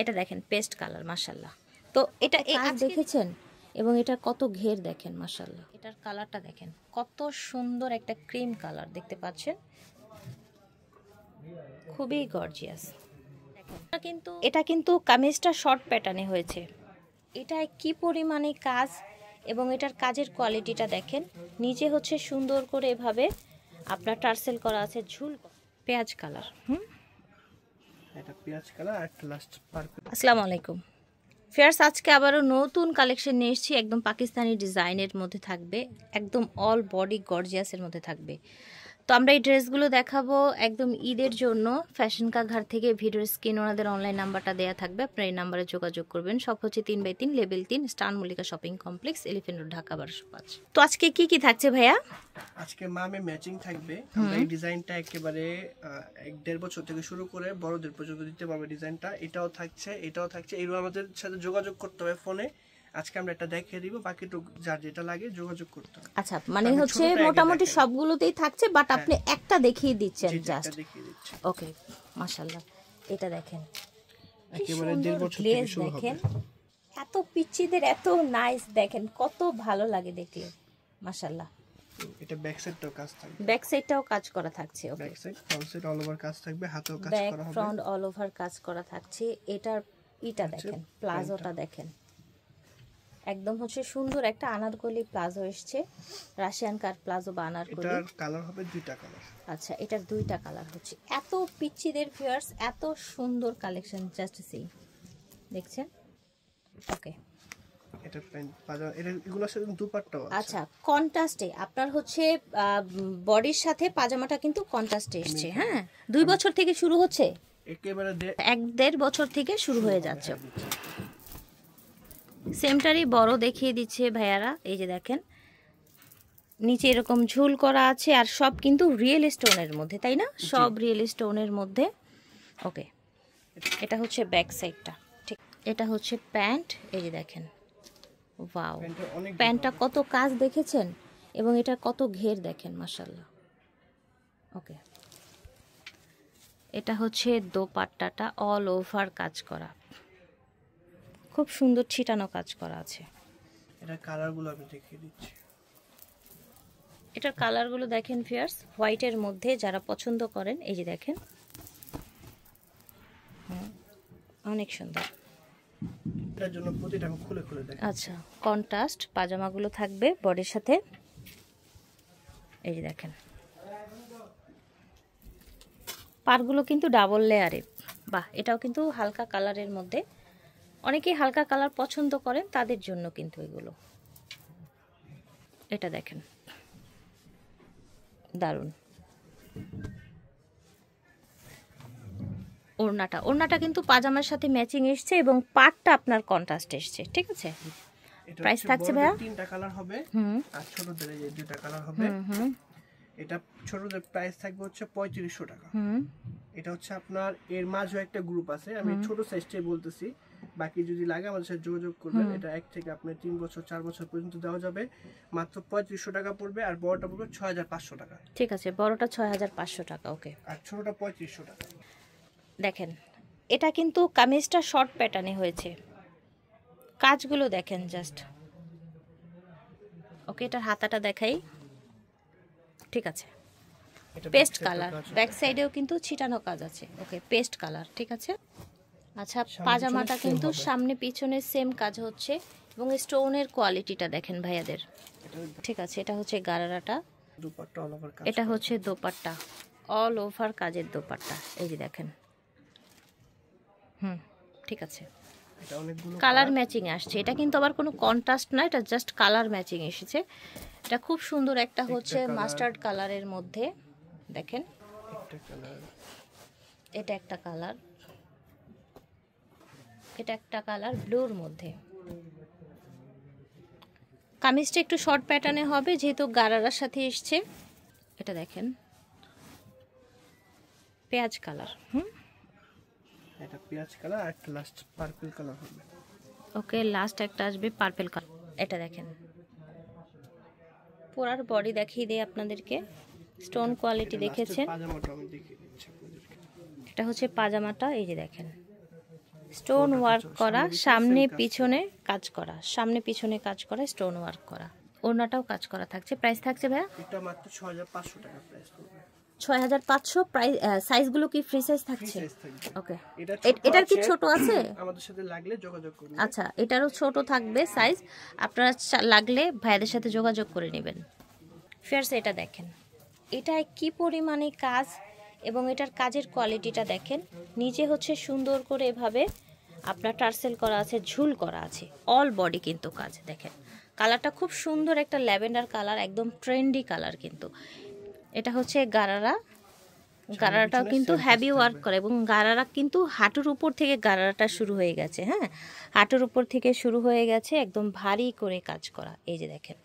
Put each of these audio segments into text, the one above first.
এটা দেখেন paste colour, মাশাআল্লাহ। তো এটা দেখেছেন এবং এটা কত ঘের দেখেন, মাশাআল্লাহ। এটার কালারটা দেখেন কত সুন্দর, একটা ক্রিম কালার দেখতে পাচ্ছেন, খুবই গর্জিয়াস। এটা কিন্তু কামিজটা শর্ট প্যাটার্নে হয়েছে। এটায় কি পরিমাণে কাজ এবং এটার কাজের কোয়ালিটিটা দেখেন। নিচে হচ্ছে সুন্দর করে এভাবে আপনার টার্সেল করা আছে, ঝুল পেঁয়াজ কালার। এটা পেঁয়াজ কালার আর লাস্ট পার্পল। আসসালামু আলাইকুম ফিয়ার্স, আজকে আবারও নতুন কালেকশন নিয়ে এসেছি। একদম পাকিস্তানি ডিজাইনের মধ্যে থাকবে, একদম অল বডি গর্জিয়াসের মধ্যে থাকবে। তো আমরা এই ড্রেসগুলো দেখাবো একদম ঈদের জন্য। ফ্যাশন কা ঘর থেকে ভিডিওর স্ক্রিন ওনাদের অনলাইন নাম্বারটা দেওয়া থাকবে, আপনার এই নাম্বারে যোগাযোগ করবেন। সব হচ্ছে 3/3 level 3 star Mallika shopping complex, elephant road, Dhaka 1205। তো আজকে কি থাকছে ভাইয়া? আজকে মামে ম্যাচিং থাকবে। আমরা এই ডিজাইনটা একেবারে 1-1.5 বছর থেকে শুরু করে বড়দের পর্যন্ত দিতে পারবে ডিজাইনটা। এটাও থাকছে। এরও আমাদের সাথে যোগাযোগ করতে হবে ফোনে। আজকে আমরা এটা দেখিয়ে দিব, বাকিটুকু যার যেটা লাগে যোগাযোগ করতে হবে। আচ্ছা, মানে হচ্ছে মোটামুটি সবগুলোতেই থাকছে, বাট আপনি একটা দেখিয়ে দিচ্ছেন জাস্ট। ওকে, মাশাআল্লাহ। এটা দেখেন একেবারে 1.5 বছর থেকে শুরু হবে। এত পিচ্চিদের এত নাইস, দেখেন কত ভালো লাগে দেখলে, মাশাআল্লাহ। এটা ব্যাক সাইডটাও কাজ থাকবে, ব্যাক সাইডটাও কাজ করা থাকছে। Okay, back side front side all over কাজ থাকবে, হাতেও কাজ করা হবে, ফ্রন্ট অল ওভার কাজ করা থাকছে। এটা দেখেন, প্লাজোটা দেখেন, একদম হচ্ছে সুন্দর একটা আনারকলি প্লাজো এসছে, রাশিয়ান কাট প্লাজো বা আনারকলি। এটার কালার হবে 2টা কালার। আচ্ছা, এটার 2টা কালার হচ্ছে। এত পিচ্চিদের ভিউয়ার্স, এত সুন্দর কালেকশন, জাস্ট সি, দেখছেন? ওকে, এটা প্যান্ট পাজামা, এগুলোর সাথে দুপাট্টাও আছে। আচ্ছা, কন্ট্রাস্টে আপনার হচ্ছে বডির সাথে পাজামাটা কিন্তু কন্ট্রাস্টে এসছে। হ্যাঁ, 2 বছর থেকে শুরু হচ্ছে, একেবারে 1-1.5 বছর থেকে শুরু হয়ে যাচ্ছে। সেমটারই বড় দেখিয়ে দিচ্ছে ভাইয়ারা, এই যে দেখেন নিচে এরকম ঝুল করা আছে, আর সব কিন্তু রিয়েল স্টোনের মধ্যে, তাই না? সব রিয়েল স্টোনের মধ্যে। ওকে, এটা হচ্ছে ব্যাক সাইডটা, ঠিক। এটা হচ্ছে প্যান্ট, এই যে দেখেন, ওয়াও, প্যান্টটা কত কাজ দেখেছেন এবং এটা কত ঘের দেখেন, মাশাআল্লাহ। ওকে, এটা হচ্ছে দোপাট্টাটা অল ওভার কাজ করা, খুব সুন্দর ছিটানো কাজ করা আছে। এটা কালারগুলো আমি দেখিয়ে দিচ্ছি। এটার কালারগুলো দেখেন ভিউয়ার্স, হোয়াইটের মধ্যে যারা পছন্দ করেন, এই যে দেখেন, অনেক সুন্দর। এটার জন্য প্রতিটা আমি খুলে খুলে দেখাচ্ছি। আচ্ছা, কন্ট্রাস্ট পাজামাগুলো থাকবে বডির সাথে, এই যে দেখেন, পারগুলো কিন্তু ডাবল লেয়ারে। বাহ, এটাও কিন্তু হালকা কালারের মধ্যে, অনেকেই হালকা কালার পছন্দ করেন, তাদের জন্য কিন্তু এগুলো। এটা দেখেন, দারুণ। ওড়নাটা কিন্তু পাজামার সাথে ম্যাচিং এসছে এবং পাটটা আপনার কন্ট্রাস্ট এসছে, ঠিক আছে। প্রাইস থাকছে ভাইয়া? 3টা কালার হবে, আর ছোটদের এই 2টা কালার হবে। এটা ছোটদের প্রাইস থাকবে হচ্ছে 3500 টাকা। এটা হচ্ছে আপনার এর মাঝে একটা গ্রুপ আছে, আমি ছোট সাইজটাই বলতেছি, বাকি যদি লাগে আমাদের সাথে যোগাযোগ করবেন। এটা 1 থেকে আপনার 3 বছর 4 বছর পর্যন্ত দেওয়া যাবে, মাত্র 3500 টাকা পড়বে। আর বড়টা পড়বে 6500 টাকা। ঠিক আছে, বড়টা 6500 টাকা। ওকে, আর ছোটটা 3500 টাকা। দেখেন এটা কিন্তু কামিজটা শর্ট প্যাটার্নে হয়েছে, কাজগুলো দেখেন জাস্ট। ওকে, এটার হাতাটা দেখাই, ঠিক আছে, পেস্ট কালার, ব্যাক সাইডেও কিন্তু ছিটানো কাজ আছে। ওকে, পেস্ট কালার, ঠিক আছে। আচ্ছা, পাজামাটা কিন্তু সামনে পিছনে সেম কাজ হচ্ছে এবং স্টোনের কোয়ালিটিটা দেখেন ভাইয়াদের, ঠিক আছে। এটা হচ্ছে গারারাটা, দুপাট্টা অল ওভার কাজ। এটা হচ্ছে দোপাট্টা, অল ওভার কাজের দোপাট্টা, এই যে দেখেন। ঠিক আছে, এটা অনেকগুলো কালার ম্যাচিং আসছে। এটা কিন্তু আবার কোনো কন্ট্রাস্ট না, এটা জাস্ট কালার ম্যাচিং এসেছে। এটা খুব সুন্দর, একটা হচ্ছে মাস্টার্ড কালারের মধ্যে দেখেন, এটা একটা কালার, এটা একটা কালার ব্লুর মধ্যে। কামিজটা একটু শর্ট প্যাটার্নে হবে যেহেতু গারারার সাথে এসছে। এটা দেখেন পেঁয়াজ কালার, এটা পেঁয়াজ কালার আর একটা লাস্ট পার্পল কালার হবে। ওকে, লাস্ট একটা আসবে পার্পল কালার। এটা দেখেন, পুরার বডি দেখিয়ে দিই আপনাদেরকে, স্টোন কোয়ালিটি দেখেছেন। পাজামাটা আমি দেখিয়ে দিচ্ছি আপনাদেরকে। এটা হচ্ছে পাজামাটা, এই যে দেখেন, স্টোন ওয়ার্ক করা, সামনে পিছনে কাজ করা, সামনে পিছনে কাজ করা, স্টোন ওয়ার্ক করা, ওড়নাটাও কাজ করা থাকছে। প্রাইস থাকছে ভাইয়া এটা মাত্র 6500 টাকা প্রাইস পড়বে। 6500 প্রাইস। সাইজগুলো কি ফ্রি সাইজ থাকছে? ওকে, এটা এটার কি ছোট আছে? আমাদের সাথে লাগলে যোগাযোগ করুন। আচ্ছা, এটারও ছোট থাকবে সাইজ, আপনারা লাগলে ভাইয়াদের সাথে যোগাযোগ করে নেবেন। ফিয়ার্স এটা দেখেন, এটা কি পরিমাণে কাজ এবং এটার কাজের কোয়ালিটিটা দেখেন। নিচে হচ্ছে সুন্দর করে এভাবে আপনার টার্সেল করা আছে, ঝুল করা আছে, অল বডি কিন্তু কাজ। দেখেন কালারটা খুব সুন্দর, একটা ল্যাভেন্ডার কালার, একদম ট্রেন্ডি কালার। কিন্তু এটা হচ্ছে গারারা, গারারাটাও কিন্তু হেভি ওয়ার্ক করে এবং গারারা কিন্তু হাঁটুর উপর থেকে গারারাটা শুরু হয়ে গেছে। হ্যাঁ, হাঁটুর উপর থেকে শুরু হয়ে গেছে, একদম ভারী করে কাজ করা। এই যে দেখেন,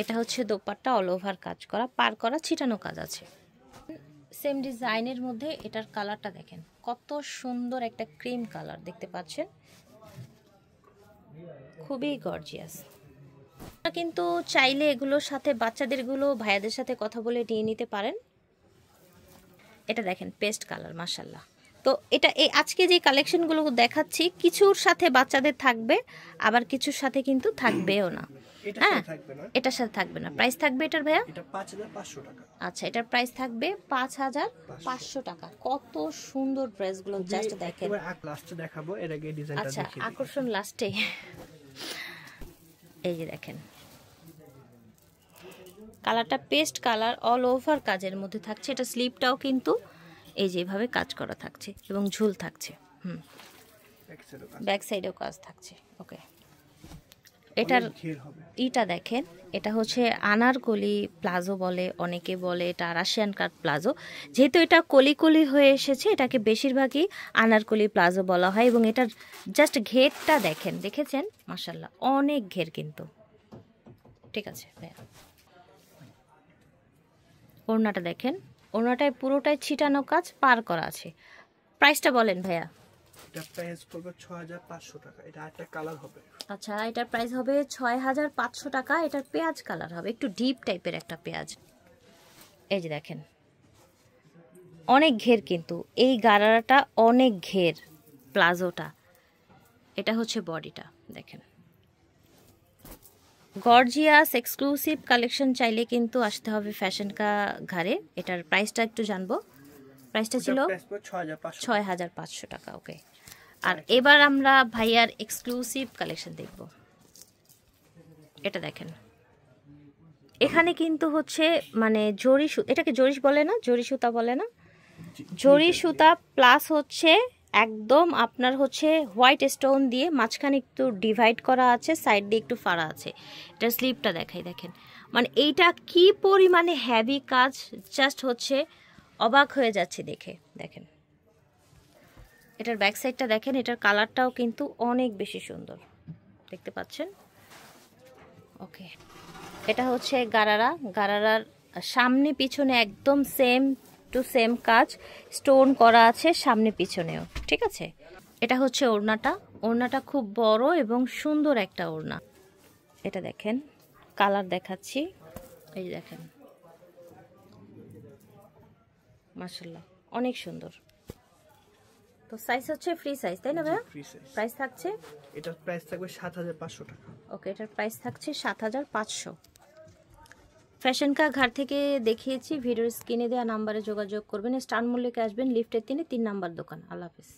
এটা হচ্ছে দোপাট্টা অল ওভার কাজ করা, পার করা, ছিটানো কাজ আছে। সেম ডিজাইনের মধ্যে এটার কালারটা দেখেন, কত সুন্দর একটা ক্রিম কালার দেখতে পাচ্ছেন, খুবই গর্জিয়াস। কিন্তু চাইলে এগুলোর সাথে বাচ্চাদেরগুলো ভাইয়াদের সাথে কথা বলে নিয়ে নিতে পারেন। এটা দেখেন পেস্ট কালার, মাশাল্লাহ। তো এটা এই আজকে যে কালেকশনগুলো দেখাচ্ছি, কিছুর সাথে বাচ্চাদের থাকবে, আবার কিছুর সাথে কিন্তু থাকবেও না। হ্যাঁ, এটার সাথে থাকবে না। প্রাইস থাকবে এটার ভাইয়া? এটা 5500 টাকা। আচ্ছা, এটার প্রাইস থাকবে 5500 টাকা। কত সুন্দর ড্রেসগুলো, জাস্ট দেখেন। এবার লাস্টে দেখাবো, এর আগে ডিজাইনটা আচ্ছা, দেখিয়ে দিই। আকর্ষণ লাস্টে। এই যে দেখেন, কালারটা পেস্ট কালার, অল ওভার কাজের মধ্যে থাকছে। এটা স্লিপটাও কিন্তু এই যেভাবে কাজ করা থাকছে এবং ঝুল থাকছে। ব্যাক সাইডেও কাজ থাকছে। ওকে, এটার ইটা দেখেন, এটা হচ্ছে আনারকলি প্লাজো বলে, অনেকে বলে এটা রাশিয়ান কাট প্লাজো। যেহেতু এটা কলি কলি হয়ে এসেছে, এটাকে বেশিরভাগই আনারকলি প্লাজো বলা হয়। এবং এটার জাস্ট ঘেরটা দেখেন, দেখেছেন? মাশাল্লাহ, অনেক ঘের কিন্তু। ঠিক আছে ভাইয়া, ওড়নাটা দেখেন, ওড়নাটায় পুরোটাই ছিটানো কাজ, পার করা আছে। প্রাইসটা বলেন ভাইয়া। এটা প্রাইস পড়বে 6500 টাকা। এটা একটা কালার হবে। আচ্ছা, এটার প্রাইস হবে 6500 টাকা। এটার পেঁয়াজ কালার হবে, একটু ডিপ টাইপের একটা পেঁয়াজ। এই যে দেখেন, অনেক ঘের কিন্তু, এই গারারাটা অনেক ঘের, প্লাজোটা। এটা হচ্ছে বডিটা দেখেন, গর্জিয়াস এক্সক্লুসিভ কালেকশন। চাইলে কিন্তু আসতে হবে ফ্যাশন কা ঘরে। এটার প্রাইসটা একটু জানবো। প্রাইসটা ছিল 6500 টাকা। ওকে, আর এবার আমরা ভাইয়ার এক্সক্লুসিভ কালেকশন দেখব। এটা দেখেন, এখানে কিন্তু হচ্ছে মানে জরি সুতা, এটাকে জরি বলে না, জরি সুতা বলে না, জরি সুতা প্লাস হচ্ছে একদম আপনার হচ্ছে হোয়াইট স্টোন দিয়ে মাঝখানে একটু ডিভাইড করা আছে, সাইড দিয়ে একটু ফাড়া আছে। এটা স্লিপটা দেখাই, দেখেন মানে এইটা কি পরিমাণে হেভি কাজ, জাস্ট হচ্ছে অবাক হয়ে যাচ্ছে দেখে। দেখেন এটার ব্যাক সাইডটা দেখেন, এটার কালারটাও কিন্তু অনেক বেশি সুন্দর, দেখতে পাচ্ছেন। ওকে, এটা হচ্ছে গারারা, গারারার সামনে পিছনে একদম সেম টু সেম কাজ, স্টোন করা আছে সামনে পিছনেও। ঠিক আছে, এটা হচ্ছে ওড়নাটা, ওড়নাটা খুব বড় এবং সুন্দর একটা ওড়না। এটা দেখেন, কালার দেখাচ্ছি, এই দেখেন, মাশাআল্লাহ অনেক সুন্দর। তো সাইজ হচ্ছে ফ্রি সাইজ, তাই না ভাইয়া? প্রাইস থাকছে, এটার প্রাইস থাকবে 7500 টাকা। ওকে, এটার প্রাইস থাকছে 7500। ফ্যাশন কা ঘর থেকে দেখিয়েছি, ভিডিওর স্ক্রিনে দেওয়া নাম্বারে যোগাযোগ করবেন। স্টার মল্লিকে আসবেন, লিফটের 3 নাম্বার দোকান। আল্লাহ হাফেজ।